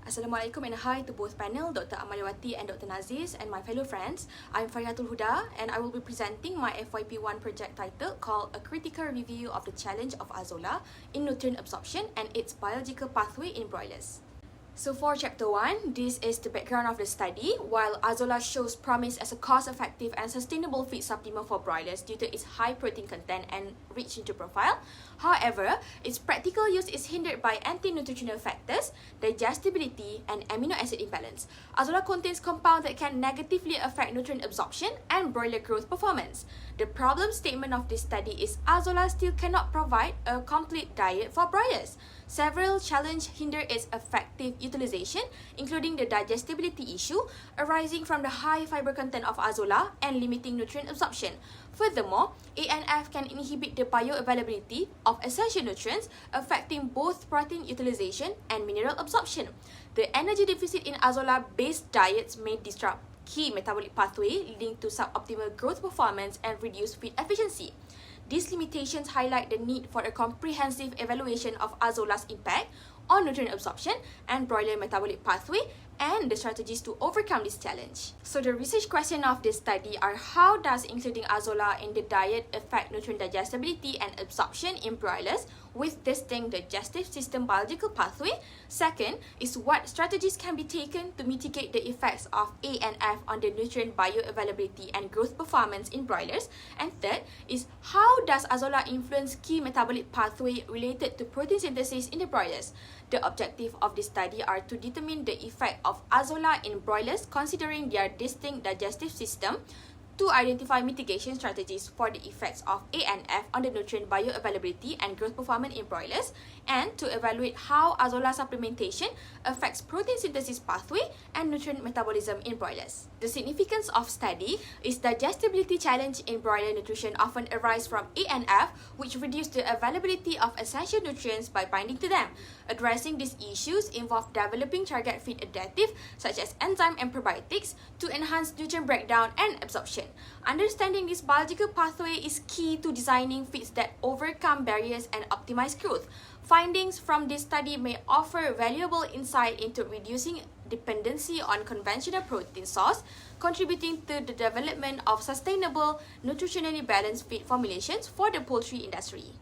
Assalamualaikum and hi to both panel, Dr. Amaliawati and Dr. Naziz and my fellow friends. I'm Farihatul Huda and I will be presenting my FYP1 project titled called A Critical Review of the Challenge of Azolla in Nutrient Absorption and its Biological Pathway in Broilers. So for Chapter 1, this is the background of the study. While Azolla shows promise as a cost-effective and sustainable feed supplement for broilers due to its high protein content and rich nutrient profile, however, its practical use is hindered by anti-nutritional factors, digestibility, and amino acid imbalance. Azolla contains compounds that can negatively affect nutrient absorption and broiler growth performance. The problem statement of this study is Azolla still cannot provide a complete diet for broilers. Several challenges hinder its effective utilization, including the digestibility issue arising from the high fiber content of Azolla and limiting nutrient absorption. Furthermore, ANF can inhibit the bioavailability of essential nutrients, affecting both protein utilization and mineral absorption. The energy deficit in Azolla-based diets may disrupt key metabolic pathway, leading to suboptimal growth performance and reduced feed efficiency. These limitations highlight the need for a comprehensive evaluation of Azolla's impact on nutrient absorption and broiler metabolic pathway and the strategies to overcome this challenge. So the research question of this study are how does including Azolla in the diet affect nutrient digestibility and absorption in broilers with distinct digestive system biological pathway? Second is what strategies can be taken to mitigate the effects of ANF on the nutrient bioavailability and growth performance in broilers? And third is how does Azolla influence key metabolic pathway related to protein synthesis in the broilers? The objective of this study are to determine the effect of Azolla in broilers considering their distinct digestive system, to identify mitigation strategies for the effects of ANF on the nutrient bioavailability and growth performance in broilers, and to evaluate how Azolla supplementation affects protein synthesis pathway and nutrient metabolism in broilers. The significance of study is digestibility challenge in broiler nutrition often arise from ANF, which reduce the availability of essential nutrients by binding to them. Addressing these issues involve developing target feed additive such as enzyme and probiotics to enhance nutrient breakdown and absorption. Understanding this biological pathway is key to designing feeds that overcome barriers and optimize growth. Findings from this study may offer valuable insight into reducing dependency on conventional protein source, contributing to the development of sustainable, nutritionally balanced feed formulations for the poultry industry.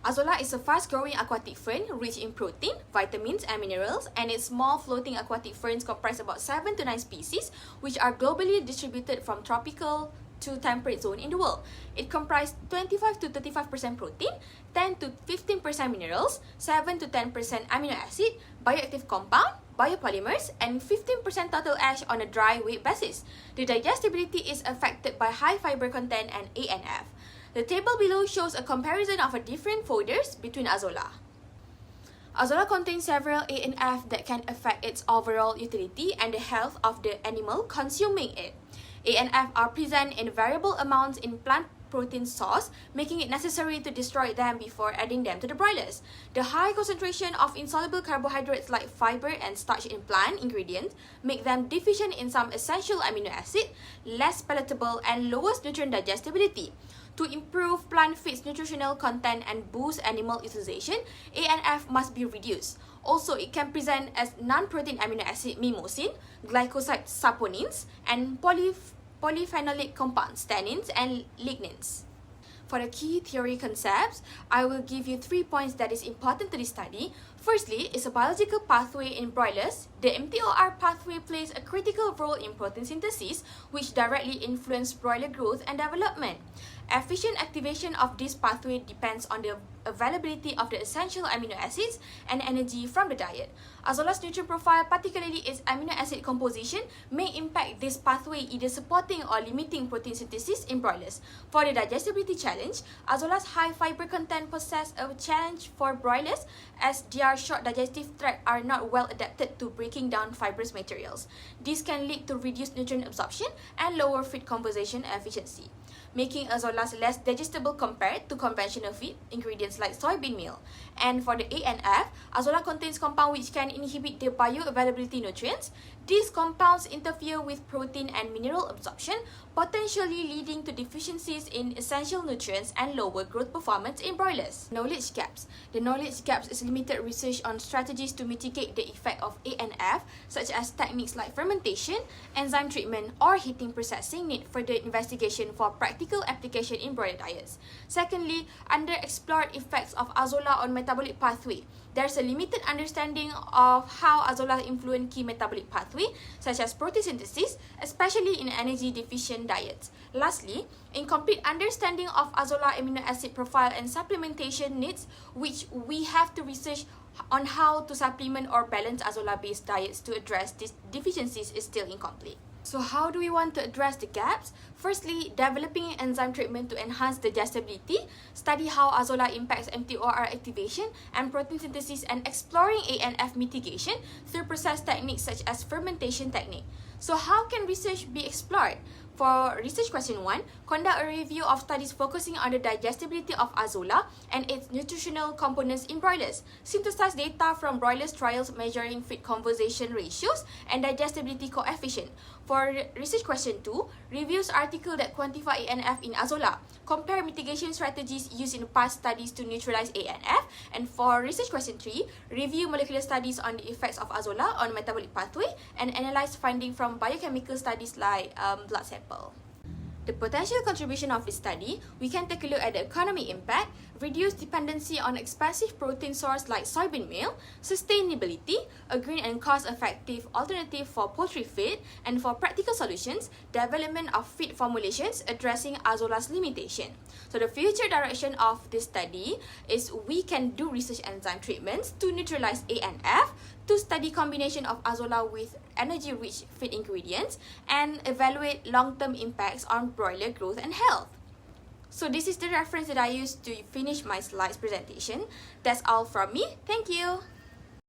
Azolla is a fast-growing aquatic fern rich in protein, vitamins, and minerals, and its small floating aquatic ferns comprise about 7 to 9 species, which are globally distributed from tropical to temperate zone in the world. It comprises 25 to 35% protein, 10 to 15% minerals, 7 to 10% amino acid, bioactive compound, biopolymers, and 15% total ash on a dry weight basis. The digestibility is affected by high fiber content and ANF. The table below shows a comparison of different folders between Azolla. Azolla contains several ANF that can affect its overall utility and the health of the animal consuming it. ANF are present in variable amounts in plant protein source, making it necessary to destroy them before adding them to the broilers. The high concentration of insoluble carbohydrates like fiber and starch in plant ingredients make them deficient in some essential amino acid, less palatable, and lowers nutrient digestibility. To improve plant feed's nutritional content and boost animal utilization, ANF must be reduced. Also, it can present as non-protein amino acid mimosin, glycoside saponins, and polyphenolic compounds, tannins, and lignins. For the key theory concepts, I will give you 3 points that is important to this study. Firstly, is a biological pathway in broilers. The mTOR pathway plays a critical role in protein synthesis, which directly influences broiler growth and development. Efficient activation of this pathway depends on the availability of the essential amino acids and energy from the diet. Azolla's nutrient profile, particularly its amino acid composition, may impact this pathway, either supporting or limiting protein synthesis in broilers. For the digestibility challenge, Azolla's high fiber content poses a challenge for broilers as their short digestive tract are not well adapted to breaking down fibrous materials. This can lead to reduced nutrient absorption and lower feed composition efficiency, making Azolla less digestible compared to conventional feed ingredients like soybean meal. And for the ANF, Azolla contains compounds which can inhibit the bioavailability nutrients. These compounds interfere with protein and mineral absorption, potentially leading to deficiencies in essential nutrients and lower growth performance in broilers. Knowledge gaps. The knowledge gaps is limited research on strategies to mitigate the effect of ANF ANF, such as techniques like fermentation, enzyme treatment, or heating processing need further investigation for practical application in broiler diets. Secondly, underexplored effects of azolla on metabolic pathway. There's a limited understanding of how azolla influence key metabolic pathway, such as protein synthesis, especially in energy-deficient diets. Lastly, incomplete understanding of azolla amino acid profile and supplementation needs, which we have to research on how to supplement or balance azolla-based diets to address these deficiencies is still incomplete. So how do we want to address the gaps? Firstly, developing enzyme treatment to enhance digestibility, study how azolla impacts mTOR activation and protein synthesis, and exploring ANF mitigation through process techniques such as fermentation technique. So how can research be explored? For research question 1, conduct a review of studies focusing on the digestibility of azolla and its nutritional components in broilers. Synthesize data from broilers trials measuring feed conversion ratios and digestibility coefficient. For research question 2, reviews article that quantify ANF in azolla. Compare mitigation strategies used in past studies to neutralize ANF. And for research question 3, review molecular studies on the effects of azolla on metabolic pathway and analyze findings from biochemical studies like blood sample. The potential contribution of this study, we can take a look at the economic impact, reduce dependency on expensive protein source like soybean meal, sustainability, a green and cost-effective alternative for poultry feed, and for practical solutions, development of feed formulations addressing azolla's limitation. So the future direction of this study is we can do research enzyme treatments to neutralize ANF, to study combination of azolla with energy-rich feed ingredients, and evaluate long-term impacts on broiler growth and health. So this is the reference that I used to finish my slides presentation. That's all from me. Thank you.